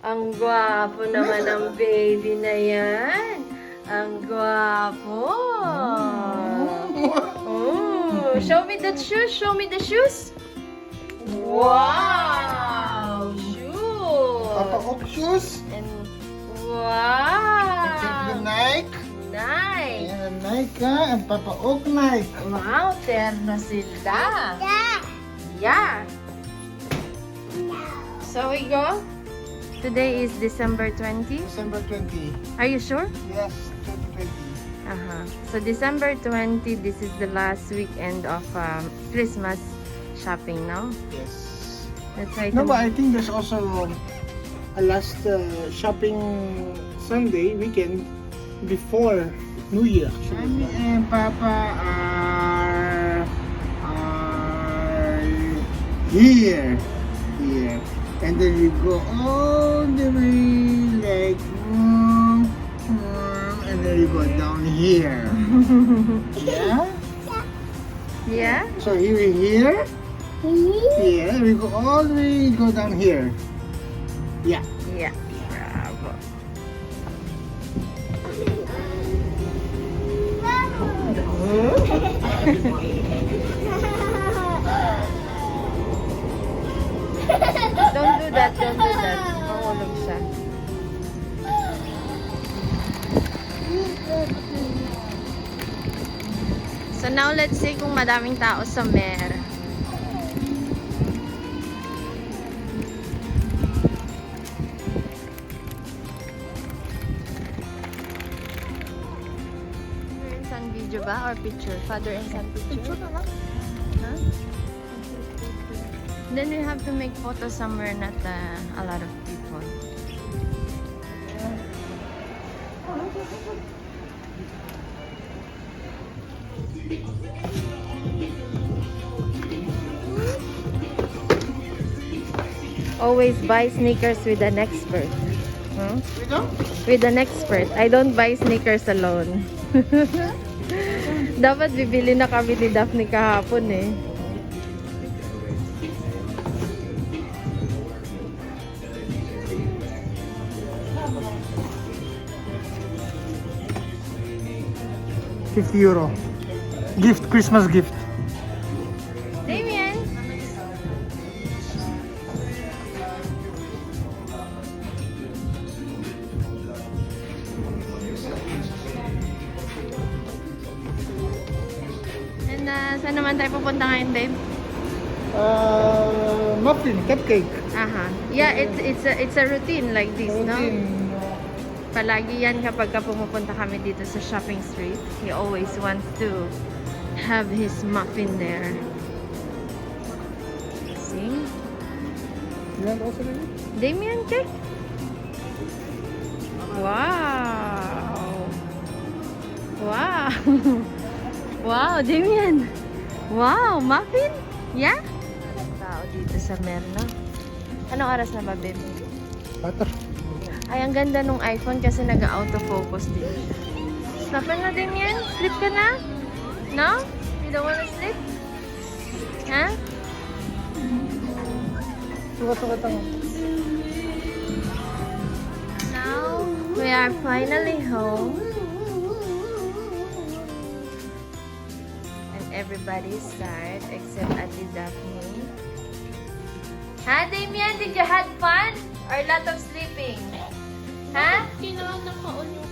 Ang gwapo naman ng baby na yan. Ang gwapo. Oh, show me the shoes. Show me the shoes. Wow! Shoes. Papa Oak shoes. And Take the wow! Nike. Nice. Ayan, Nike ha. And Papa Oak Nike. Wow, terno sila. Yeah. So we go. Today is December 20. December 20. Are you sure? Yes, 2020. So December 20, this is the last weekend of Christmas shopping, no? Yes. That's right. No, but I think there's also a last shopping Sunday weekend before New Year. Mommy and Papa are here. And then we go all the way like and then we go down here. Yeah? Yeah? So here we here. Yeah, we go all the way, go down here. Yeah. Yeah. Bravo. Don't do that. Don't do that. Mahulog siya. So now let's see kung madaming tao sa Mer. Father and son video ba or picture? Father and son picture? Huh? Then we have to make photos somewhere not a lot of people. Always buy sneakers with an expert. Huh? With an expert. I don't buy sneakers alone. Dapat bibili na kami ni Daphne kahapon eh. €50. Gift, Christmas gift. Damien! And saan naman tayo pupunta ngayon, babe? Muffin, cupcake. Yeah, it's a routine like this, no? Palagi yan kapag pumupunta kami dito sa shopping street. He always wants to have his muffin there. See? You want also maybe? Damien cake? Wow! Wow! Wow, Damien! Wow, muffin? Yeah? Tao dito sa Merno. Anong oras na ba, babe? 4. Ay, ang ganda nung iPhone kasi nag-autofocus din siya. Stopin na din yan? Sleep ka na? No? You don't wanna sleep? Ha? Suka-suka tango. Now, we are finally home. And everybody's tired except Ate Daphne. Ha, Damien? Did you have fun? Or a lot of sleeping? Ha? Kailangan nakaon yung